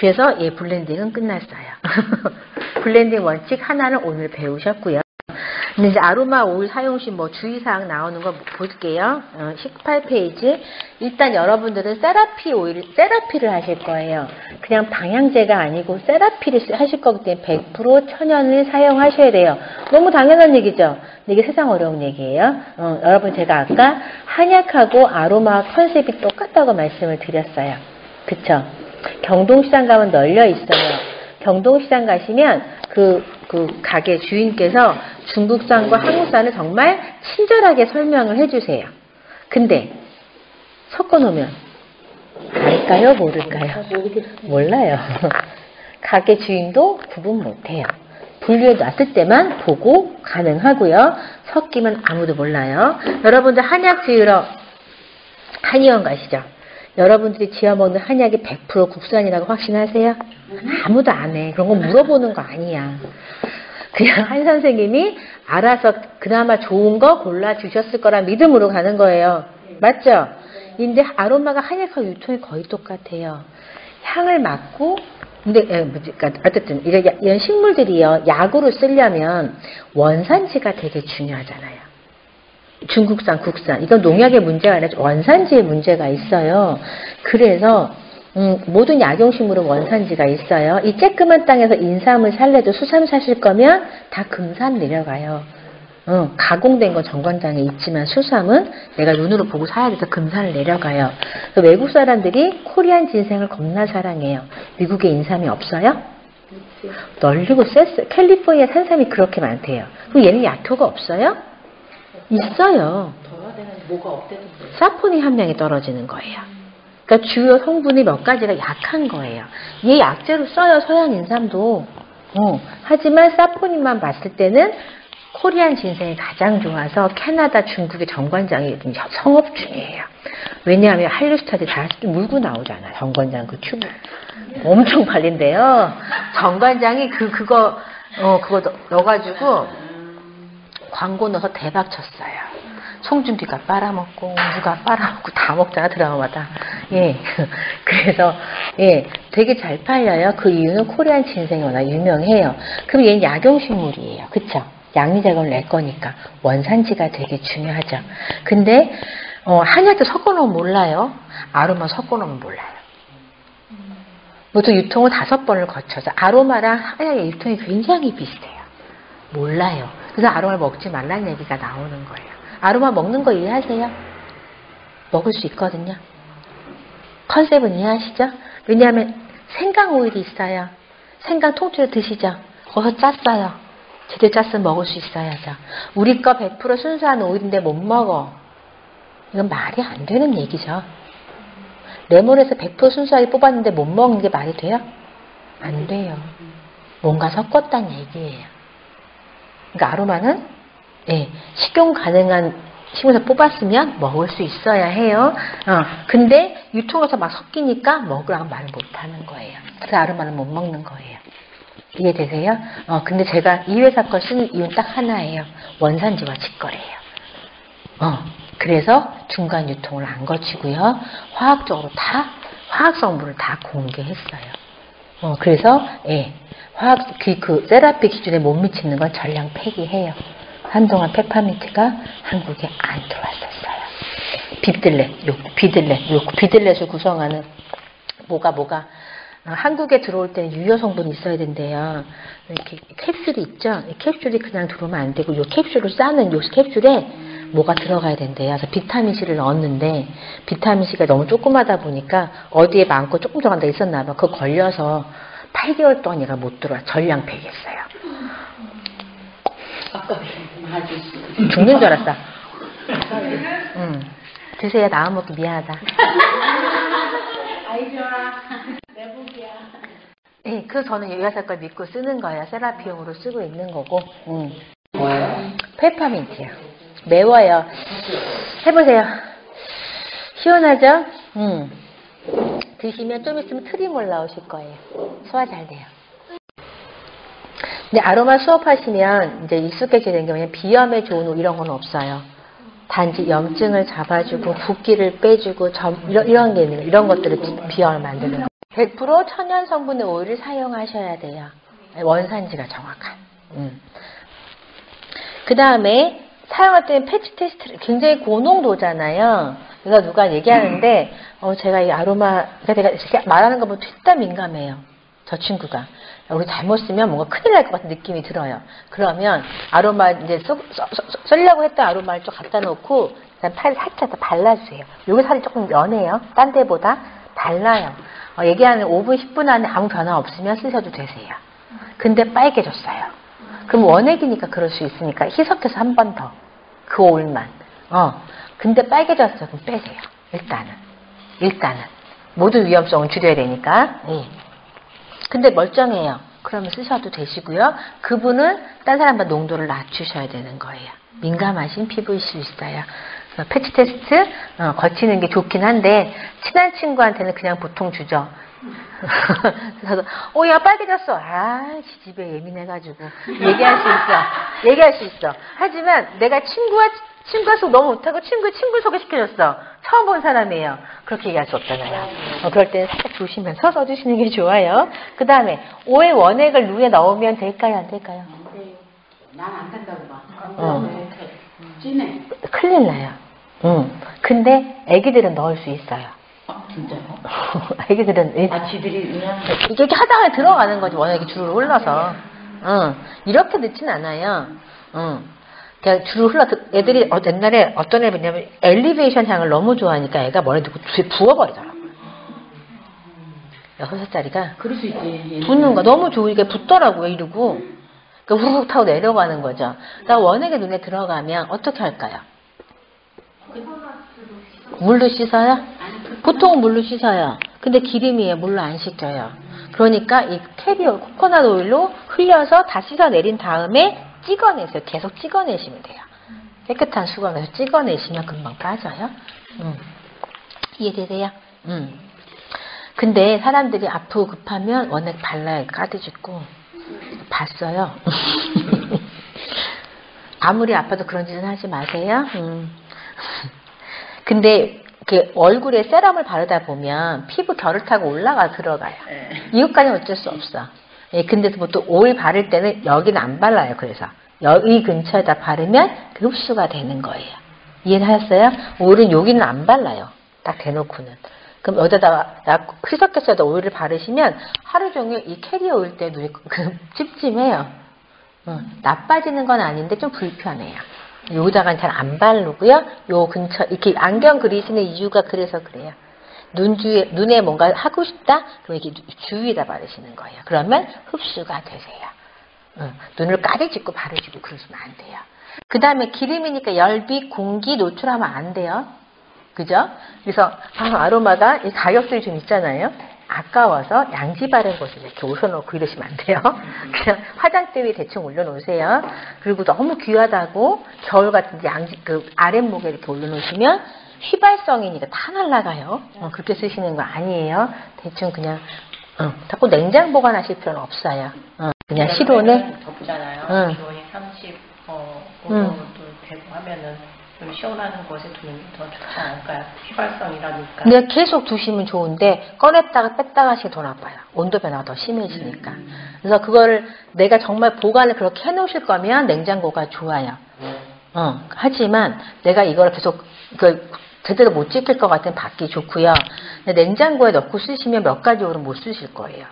그래서 블렌딩은 끝났어요. 블렌딩 원칙 하나는 오늘 배우셨고요. 근데 이제 아로마 오일 사용 시 주의사항 나오는 거 볼게요. 18페이지. 일단 여러분들은 세라피를 하실 거예요. 그냥 방향제가 아니고 세라피를 하실 거기 때문에 100% 천연을 사용하셔야 돼요. 너무 당연한 얘기죠. 근데 이게 세상 어려운 얘기예요. 여러분 제가 아까 한약하고 아로마 컨셉이 똑같다고 말씀을 드렸어요. 그쵸? 경동시장 가면 널려 있어요. 경동시장 가시면 그 가게 주인께서 중국산과 한국산을 정말 친절하게 설명을 해주세요. 근데 섞어놓으면 알까요? 모를까요? 몰라요. 가게 주인도 구분 못해요. 분류해 놨을 때만 보고 가능하고요. 섞이면 아무도 몰라요. 여러분들 한약 지으러 한의원 가시죠? 여러분들이 지어먹는 한약이 100% 국산이라고 확신하세요? 아무도 안 해. 그런 거 물어보는 거 아니야. 그냥 한 선생님이 알아서 그나마 좋은 거 골라주셨을 거란 믿음으로 가는 거예요. 맞죠? 근데 아로마가 한약하고 유통이 거의 똑같아요. 향을 맡고, 근데, 어쨌든, 이런 식물들이요, 약으로 쓰려면 원산지가 되게 중요하잖아요. 중국산, 국산. 이건 농약의 문제가 아니라 원산지의 문제가 있어요. 그래서 모든 약용식물은 원산지가 있어요. 이 쬐끄만 땅에서 인삼을 살래도 수삼 사실 거면 다 금산 내려가요. 가공된 건 정관장에 있지만 수삼은 내가 눈으로 보고 사야 돼서 금산을 내려가요. 외국 사람들이 코리안 진생을 겁나 사랑해요. 미국에 인삼이 없어요? 널리고 셌어요. 캘리포니아 산삼이 그렇게 많대요. 그럼 얘는 약효가 없어요? 있어요. 뭐가 없대는데. 사포닌 함량이 떨어지는 거예요. 그러니까 주요 성분이 몇 가지가 약한 거예요. 얘 약재로 써요, 서양 인삼도. 하지만 사포닌만 봤을 때는 코리안 진생이 가장 좋아서 캐나다, 중국의 정관장이 성업 중이에요. 왜냐하면 한류스타들이 다 물고 나오잖아. 정관장 그 튜브. 엄청 팔린대요. 정관장이 그거 넣어가지고 광고 넣어서 대박 쳤어요. 송중기가 빨아먹고 누가 빨아먹고 다 먹잖아, 드라마마다. 예. 그래서 되게 잘 팔려요. 그 이유는 코리안 진생이 워낙 유명해요. 그럼 얘는 약용식물이에요. 그쵸? 양리작용을 낼 거니까 원산지가 되게 중요하죠. 근데 한약도 섞어놓으면 몰라요. 아로마 섞어놓으면 몰라요. 보통 유통을 5번을 거쳐서 아로마랑 한약의 유통이 굉장히 비슷해요. 몰라요. 그래서 아로마를 먹지 말라는 얘기가 나오는 거예요. 아로마 먹는 거 이해하세요? 먹을 수 있거든요. 컨셉은 이해하시죠? 왜냐하면 생강 오일이 있어요. 생강 통째로 드시죠? 거기서 짰어요. 제대로 짰으면 먹을 수 있어야죠. 우리 거 100% 순수한 오일인데 못 먹어. 이건 말이 안 되는 얘기죠. 레몬에서 100% 순수하게 뽑았는데 못 먹는 게 말이 돼요? 안 돼요. 뭔가 섞었다는 얘기예요. 그러니까 아로마는 식용 가능한 식물에서 뽑았으면 먹을 수 있어야 해요. 근데 유통에서 막 섞이니까 먹으라고 말을 못하는 거예요. 그래서 아로마는 못 먹는 거예요. 이해되세요? 근데 제가 이 회사 거 쓰는 이유는 딱 하나예요. 원산지와 직거래예요. 그래서 중간 유통을 안 거치고요. 화학적으로 다 화학 성분을 다 공개했어요. 그래서 그 세라피 기준에 못 미치는 건 전량 폐기해요. 한동안 페퍼민트가 한국에 안 들어왔었어요. 비들렛을 구성하는 뭐가 한국에 들어올 때는 유효 성분이 있어야 된대요. 이렇게 캡슐이 있죠. 이 캡슐이 그냥 들어오면 안 되고 이 캡슐을 싸는 이 캡슐에 뭐가 들어가야 된대요. 그래서 비타민 C를 넣었는데 비타민 C가 너무 조그마다 보니까 어디에 많고 조금 들어간 데 있었나 봐. 그거 걸려서 8개월 동안 얘가 못 들어와. 전량 폐기했어요. 죽는 줄 알았어. 드세요. 나만 먹기 미안하다. 아이 좋아. 내복이야. 그래서 저는 이 회사 걸 믿고 쓰는 거예요. 세라피용으로 쓰고 있는 거고. 뭐예요? 페퍼민트요. 매워요. 해보세요. 시원하죠? 드시면 좀 있으면 트림 올라오실 거예요. 소화 잘 돼요. 근데 아로마 수업하시면 이제 익숙해지는 게 뭐냐면 비염에 좋은 이런 건 없어요. 단지 염증을 잡아주고 붓기를 빼주고 이런 게 있는 이런 것들을 비염을 만드는 거예요. 100% 천연 성분의 오일을 사용하셔야 돼요. 원산지가 정확한. 그 다음에 사용할 때는 패치 테스트를 굉장히 고농도잖아요. 그래서 누가 얘기하는데 제가 이 아로마 제가 말하는 거 보면 뒷다 민감해요. 저 친구가 우리 잘못 쓰면 뭔가 큰일 날 것 같은 느낌이 들어요. 그러면 아로마 이제 쓰려고 했던 아로마를 좀 갖다 놓고 그냥 팔 살짝 더 발라주세요. 여기 살이 조금 연해요. 딴 데보다 달라요. 얘기하는 5분 10분 안에 아무 변화 없으면 쓰셔도 되세요. 근데 빨개졌어요. 그럼 원액이니까 그럴 수 있으니까 희석해서 한 번 더. 그 오일만. 근데 빨개졌어요. 그럼 빼세요. 일단은. 모든 위험성을 줄여야 되니까. 예. 근데 멀쩡해요. 그러면 쓰셔도 되시고요. 그분은 딴 사람보다 농도를 낮추셔야 되는 거예요. 민감하신 피부일 수 있어요. 패치 테스트 거치는 게 좋긴 한데 친한 친구한테는 그냥 보통 주죠. 그래서 야 빨개졌어. 지집에 예민해가지고 얘기할 수 있어. 하지만 내가 친구가 속 너무 못하고 친구 소개시켜줬어. 처음 본 사람이에요. 그렇게 얘기할 수 없잖아요. 그럴 때는 살짝 조심해서 써주시는 게 좋아요. 그 다음에 오일 원액을 눈에 넣으면 될까요? 안 될까요? 난 안 된다고 봐. 진해. 큰일 나요. 근데 애기들은 넣을 수 있어요. 진짜요? 애기들은 지들이 그냥 이렇게 하다가 들어가는 거지. 원액이 주르르 흘러서. 이렇게 넣진 않아요. 그냥 주르르 흘러. 애들이 옛날에 어떤 애 뭐냐면 엘리베이션 향을 너무 좋아하니까 애가 머리에 두고 부어버리더라고. 6살짜리가 그럴 수 있지. 붓는 거 너무 좋으니까 붓더라고요. 이러고. 그러니까 후훅 타고 내려가는 거죠. 그러니까 원액이 눈에 들어가면 어떻게 할까요? 물로 씻어요? 보통 물로 씻어요. 근데 기름이에요. 물로 안 씻겨요. 그러니까 이 캐리어 코코넛 오일로 흘려서 다 씻어내린 다음에 찍어내세요. 계속 찍어내시면 돼요. 깨끗한 수건에서 찍어내시면 금방 빠져요. 이해되세요? 근데 사람들이 아프고 급하면 원액 발라요. 까디짓고. 봤어요. 아무리 아파도 그런 짓은 하지 마세요. 근데 얼굴에 세럼을 바르다 보면 피부 결을 타고 들어가요. 이것까지는 어쩔 수 없어. 근데 보통 오일 바를 때는 여기는 안 발라요. 그래서 여기 근처에다 바르면 그 흡수가 되는 거예요. 이해하셨어요? 오일은 여기는 안 발라요. 딱 대놓고는. 그럼 여기다가 희석해서 오일을 바르시면 하루 종일 이 캐리어 오일 때 눈이 찜찜해요. 나빠지는 건 아닌데 좀 불편해요. 여기다가는 잘 안 바르고요. 요 근처 이렇게 안경 그리시는 이유가 그래서 그래요. 눈에 뭔가 하고 싶다? 그럼 이렇게 주위에다 바르시는 거예요. 그러면 흡수가 되세요. 눈을 까리짓고 바르시고 그러시면 안 돼요. 그 다음에 기름이니까 열빛, 공기 노출하면 안 돼요. 그죠? 그래서 아로마가 이 가격들이 좀 있잖아요. 아까워서 양지 바른 곳에 이렇게 올려놓고 이러시면 안 돼요. 그냥 화장대 위에 대충 올려놓으세요. 그리고 너무 귀하다고 겨울 같은 양지 아랫목에 이렇게 올려놓으시면 휘발성이니까 다 날아가요. 그렇게 쓰시는 거 아니에요. 대충 그냥 자꾸 냉장 보관하실 필요는 없어요. 그냥 실온에 덥잖아요. 기온이 35도도 되고 하면은 좀 시원한 곳에 두는 게 더 좋지 않을까요? 휘발성이라니까. 근데 계속 두시면 좋은데 꺼냈다가 뺐다가 하시면 더 나빠요. 온도 변화가 더 심해지니까. 그래서 그거를 내가 정말 보관을 그렇게 해놓으실 거면 냉장고가 좋아요. 하지만 내가 이걸 계속 제대로 못 지킬 것 같으면 밖이 좋고요. 근데 냉장고에 넣고 쓰시면 몇 가지 오일은 못 쓰실 거예요.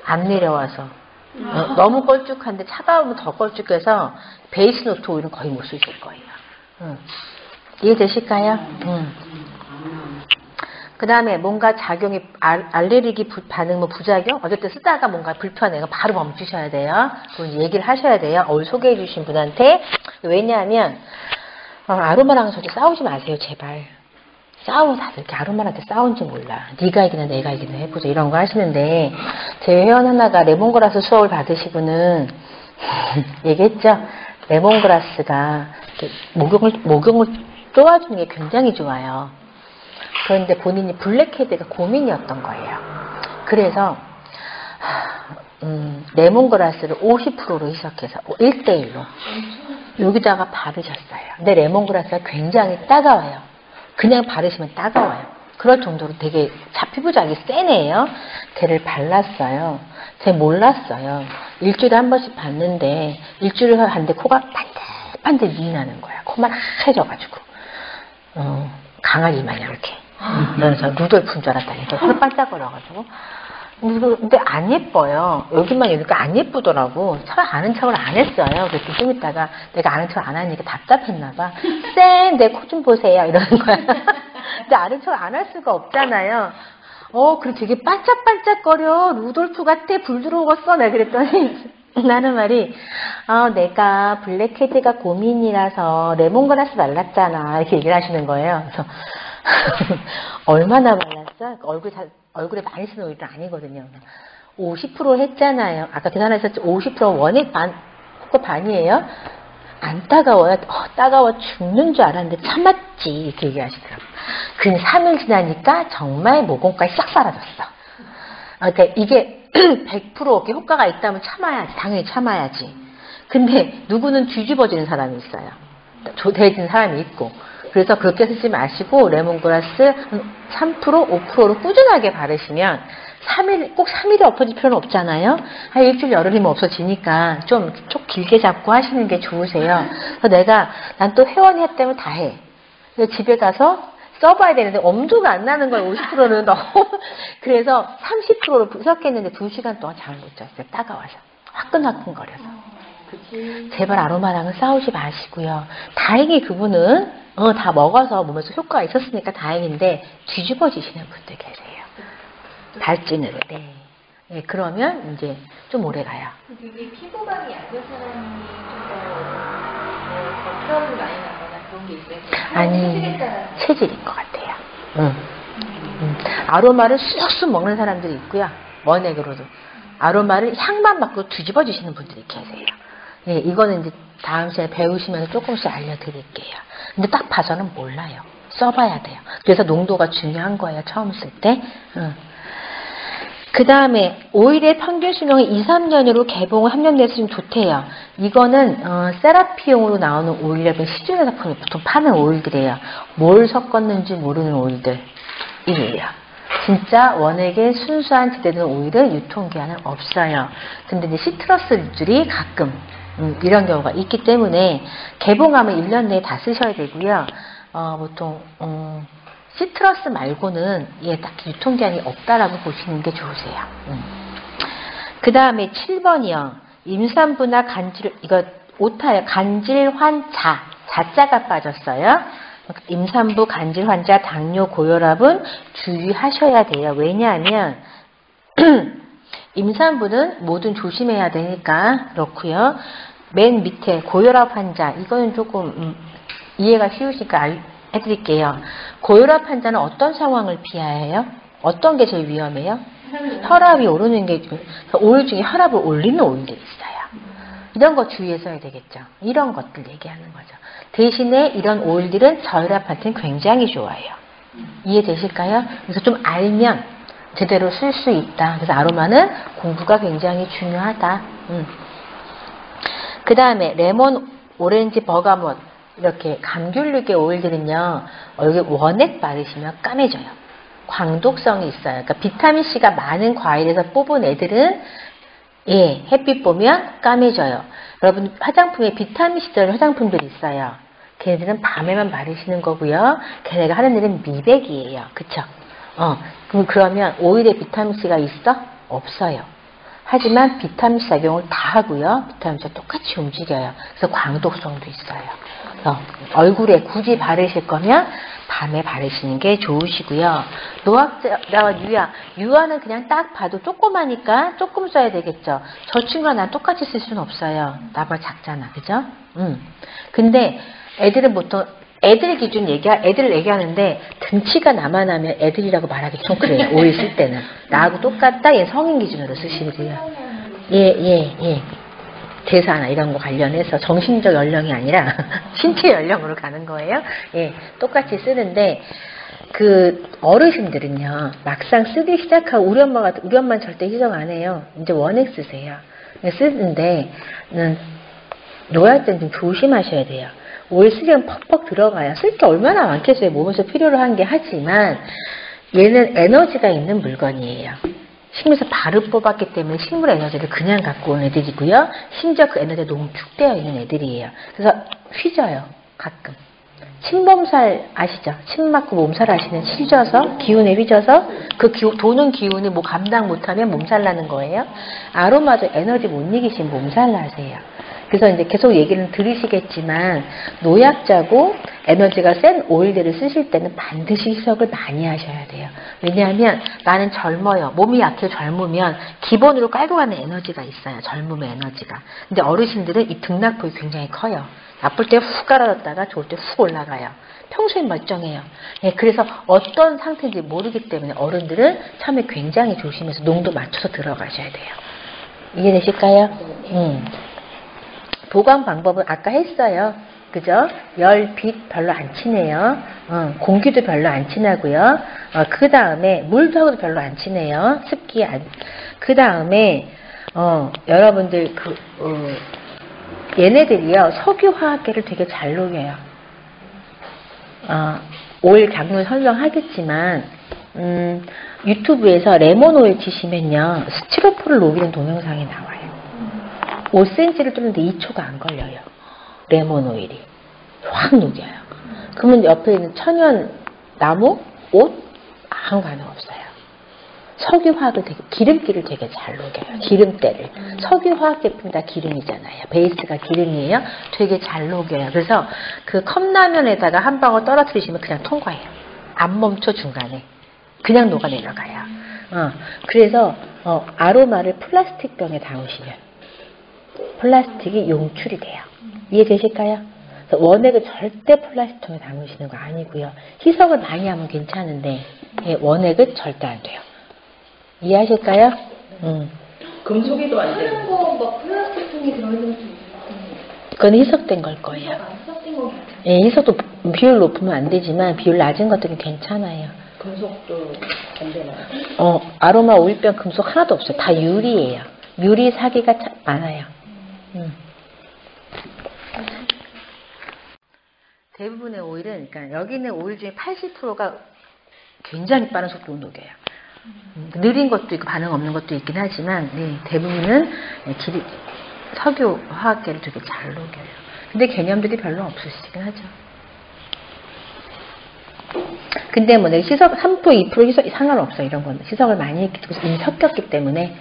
안 내려와서. 너무 걸쭉한데 차가우면 더 걸쭉해서 베이스 노트 오일은 거의 못 쓰실 거예요. 이해되실까요? 그 다음에 뭔가 작용이 알레르기 반응 부작용 어쨌든 쓰다가 뭔가 불편해요. 바로 멈추셔야 돼요. 그건 얘기를 하셔야 돼요. 오늘 소개해 주신 분한테. 왜냐하면 아로마랑 저도 싸우지 마세요. 제발. 싸우면 다들 이렇게 아로마한테 싸운지 몰라. 네가 이기나 내가 이기나 해보자 이런 거 하시는데 제 회원 하나가 레몬그라스 수업을 받으시고는 얘기했죠. 레몬그라스가 목욕을 도와주는 게 굉장히 좋아요. 그런데 본인이 블랙헤드가 고민이었던 거예요. 그래서 레몬그라스를 50%로 희석해서 1:1로 여기다가 바르셨어요. 근데 레몬그라스가 굉장히 따가워요. 그냥 바르시면 따가워요. 그럴 정도로 되게 피부작이 센 애예요. 걔를 발랐어요. 쟤 몰랐어요. 일주일에 한 번씩 봤는데 일주일에 봤는데 코가 반들반들 미이 나는 거야. 코만 하얘져가지고 강아지 마냥 이렇게. 그래서 루돌프인 줄 알았다니까. 코를 반짝거려가지고. 근데 안 예뻐요. 여기만 이렇게 안 예쁘더라고. 참 아는 척을 안 했어요. 그래서 좀 있다가 내가 아는 척을 안 하니까 답답했나봐. 쌤, 내 코 좀 보세요. 이러는 거야. 근데 아는 척을 안 할 수가 없잖아요. 그래 되게 반짝반짝거려. 루돌프 같아. 불 들어오겠어. 내가 그랬더니 나는 말이 내가 블랙헤드가 고민이라서 레몬그라스 발랐잖아. 이렇게 얘기를 하시는 거예요. 그래서 얼마나 발랐어? 얼굴에 많이 쓰는 오일은 아니거든요. 50% 했잖아요. 아까 계산했었죠. 50% 원액 코코 반이에요. 안 따가워요. 따가워 죽는 줄 알았는데 참았지. 이렇게 얘기하시더라고요. 근데 3일 지나니까 정말 모공까지 싹 사라졌어. 그러니까 이게 100% 이렇게 효과가 있다면 참아야지. 당연히 참아야지. 근데 누구는 뒤집어지는 사람이 있어요. 조대해지는 사람이 있고. 그래서 그렇게 쓰지 마시고 레몬그라스 3%, 5%로 꾸준하게 바르시면 3일, 꼭 3일에 엎어질 필요는 없잖아요. 한 일주일 열흘이면 없어지니까 좀 길게 잡고 하시는 게 좋으세요. 그래서 난 또 회원이 했다면 다 해. 그래서 집에 가서 써봐야 되는데 엄두가 안 나는 거예요. 50%는 너무. 그래서 30%로 부석했는데 2시간 동안 잠을 못 잤어요. 따가워서. 화끈화끈거려서. 제발 아로마랑은 싸우지 마시고요. 다행히 그분은 다 먹어서 몸에서 효과가 있었으니까 다행인데 뒤집어지시는 분들 계세요. 발진으로. 네, 그러면 이제 좀 오래 가요. 이게 피부감이 얇은 사람이 좀더 결이 많이 나거나 그런 게 있어요? 아니, 체질인 것 같아요. 아로마를 쑥쑥 먹는 사람들이 있고요. 원액으로도. 아로마를 향만 맡고 뒤집어지시는 분들이 계세요. 예, 이거는 이제 다음 시간에 배우시면서 조금씩 알려드릴게요. 근데 딱 봐서는 몰라요. 써봐야 돼요. 그래서 농도가 중요한 거예요. 처음 쓸 때. 그 다음에 오일의 평균 수명이 2, 3년으로 개봉을 합력돼서 좀 좋대요. 이거는 세라피용으로 나오는 오일이라면 시중에서 보통 파는 오일들이에요. 뭘 섞었는지 모르는 오일들이에요. 진짜 원액의 순수한 제대로 된 오일은 유통기한은 없어요. 근데 이제 시트러스들이 가끔 이런 경우가 있기 때문에 개봉하면 1년 내에 다 쓰셔야 되고요. 보통 시트러스 말고는 딱히 유통기한이 없다라고 보시는 게 좋으세요. 그 다음에 7번이요. 임산부나 이거 오타예요. 간질환자. 자자가 빠졌어요. 임산부, 간질환자, 당뇨, 고혈압은 주의하셔야 돼요. 왜냐하면 임산부는 뭐든 조심해야 되니까 그렇고요. 맨 밑에 고혈압 환자, 이거는 조금 이해가 쉬우시니까 해드릴게요. 고혈압 환자는 어떤 상황을 피해야 해요? 어떤 게 제일 위험해요? 혈압이 오르는 게, 오일 중에 혈압을 올리는 오일들이 있어요. 이런 거 주의해서야 되겠죠. 이런 것들 얘기하는 거죠. 대신에 이런 오일들은 저혈압한테는 굉장히 좋아요. 이해되실까요? 그래서 좀 알면 제대로 쓸 수 있다. 그래서 아로마는 공부가 굉장히 중요하다. 그 다음에 레몬, 오렌지, 버가못 이렇게 감귤류계 오일들은요. 얼굴 원액 바르시면 까매져요. 광독성이 있어요. 그러니까 비타민C가 많은 과일에서 뽑은 애들은 햇빛 보면 까매져요. 여러분 화장품에 비타민C 들어있는 화장품들이 있어요. 걔네들은 밤에만 바르시는 거고요. 걔네가 하는 일은 미백이에요. 그쵸? 그러면 오일에 비타민C가 있어? 없어요. 하지만 비타민C 작용을 다 하고요. 비타민C가 똑같이 움직여요. 그래서 광독성도 있어요. 그래서 얼굴에 굳이 바르실 거면 밤에 바르시는 게 좋으시고요. 노약자와 유아는 그냥 딱 봐도 조그마니까 조금 써야 되겠죠. 저 친구가 난 똑같이 쓸 수는 없어요. 나보다 작잖아. 그죠? 근데 애들은 보통 애들 기준 애들을 얘기하는데 등치가 나만하면 애들이라고 말하기 좀 그래요. 오일 쓸 때는. 나하고 똑같다. 얘 성인 기준으로 쓰시고요. 예. 대사나 이런 거 관련해서 정신적 연령이 아니라 신체 연령으로 가는 거예요. 예, 똑같이 쓰는데 그 어르신들은요. 막상 쓰기 시작하고 우리 엄마는 절대 희석 안 해요. 이제 원액 쓰세요. 쓰는데 노약할 땐 좀 조심하셔야 돼요. 오일 쓰려면 퍽퍽 들어가요. 쓸 게 얼마나 많겠어요. 몸에서 필요로 한 게 하지만 얘는 에너지가 있는 물건이에요. 식물에서 바로 뽑았기 때문에 식물 에너지를 그냥 갖고 온 애들이고요. 심지어 그 에너지가 농축되어 있는 애들이에요. 그래서 휘져요. 가끔. 침몸살 아시죠? 침 맞고 몸살 하시는 휘져서 기운에 휘져서 그 도는 기운이 뭐 감당 못하면 몸살 나는 거예요. 아로마도 에너지 못 이기시면 몸살 나세요. 그래서 이제 계속 얘기는 들으시겠지만 노약자고 에너지가 센 오일들을 쓰실 때는 반드시 희석을 많이 하셔야 돼요. 왜냐하면 나는 젊어요. 몸이 약해 젊으면 기본으로 깔고 가는 에너지가 있어요. 젊음의 에너지가. 근데 어르신들은 이 등락폭이 굉장히 커요. 나쁠 때 훅 깔아졌다가 좋을 때 훅 올라가요. 평소에 멀쩡해요. 예, 그래서 어떤 상태인지 모르기 때문에 어른들은 처음에 굉장히 조심해서 농도 맞춰서 들어가셔야 돼요. 이해되실까요? 보관 방법은 아까 했어요. 그죠? 열, 빛 별로 안 친해요. 공기도 별로 안 친하고요. 그 다음에 물하고도 별로 안 친해요. 습기 안. 그 다음에 여러분들 얘네들이요 석유화학계를 되게 잘 녹여요. 오일 강물 설명하겠지만 유튜브에서 레몬 오일 치시면요 스티로폼을 녹이는 동영상이 나와요. 5cm를 뚫는데 2초가 안 걸려요. 레몬 오일이 확 녹여요. 그러면 옆에 있는 천연 나무, 옷 아무 반응 없어요. 석유화학을 기름기를 되게 잘 녹여요. 기름때를. 석유화학 제품 다 기름이잖아요. 베이스가 기름이에요. 되게 잘 녹여요. 그래서 그 컵라면에다가 한 방울 떨어뜨리시면 그냥 통과해요. 안 멈춰 중간에. 그냥 녹아 내려가요. 그래서 아로마를 플라스틱 병에 담으시면 플라스틱이 용출이 돼요. 이해되실까요? 원액을 절대 플라스틱통에 담으시는 거 아니고요. 희석을 많이 하면 괜찮은데 원액은 절대 안 돼요. 이해하실까요? 금속이도 안 돼요. 하는 거막 플라스틱 통이 들어있는 것도 있고. 그건 희석된 걸 거예요. 희석된 거 같아요. 예, 희석도 비율 높으면 안 되지만 비율 낮은 것들은 괜찮아요. 금속도 안 되나요? 아로마 오일병 금속 하나도 없어요. 다 유리예요. 유리 사기가 많아요. 대부분의 오일은, 그러니까 여기 있는 오일 중에 80%가 굉장히 빠른 속도로 녹여요. 느린 것도 있고 반응 없는 것도 있긴 하지만 대부분은 석유 화학계를 되게 잘 녹여요. 근데 개념들이 별로 없으시긴 하죠. 근데 뭐 내가 희석 3% 2% 희석 상관없어. 이런 건 희석을 많이 했기 때문에 이미 섞였기 때문에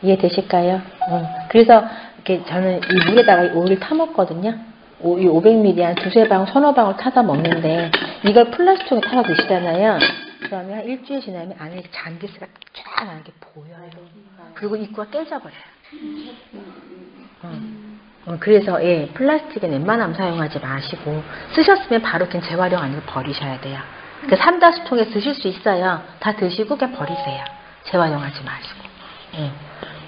이해되실까요? 그래서 이렇게 저는 이 물에다가 오일을 타 먹거든요. 이 500ml 한 두세 방울, 서너 방울 타서 먹는데 이걸 플라스틱에 타서 드시잖아요. 그러면 한 일주일 지나면 안에 잔디스가 쫙 나는 게 보여요. 그리고 입구가 깨져버려요. 그래서 플라스틱은 웬만하면 사용하지 마시고 쓰셨으면 바로 그냥 재활용 아니고 버리셔야 돼요. 그러니까 삼다수통에 드실 수 있어요. 다 드시고 그냥 버리세요. 재활용하지 마시고.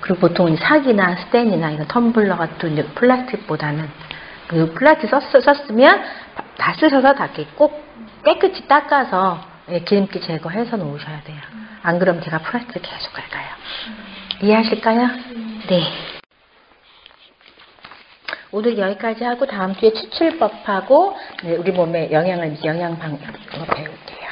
그리고 보통 사기나 스텐이나 이런 텀블러 같은 플라스틱보다는 그 플라스틱 썼으면 다 쓰셔서 다 이렇게 꼭 깨끗이 닦아서 기름기 제거해서 놓으셔야 돼요. 안 그러면 제가 플라스틱 계속 갈까요? 이해하실까요? 네. 오늘 여기까지 하고 다음 주에 추출법하고 우리 몸에 영양을 영양 방법 배울게요.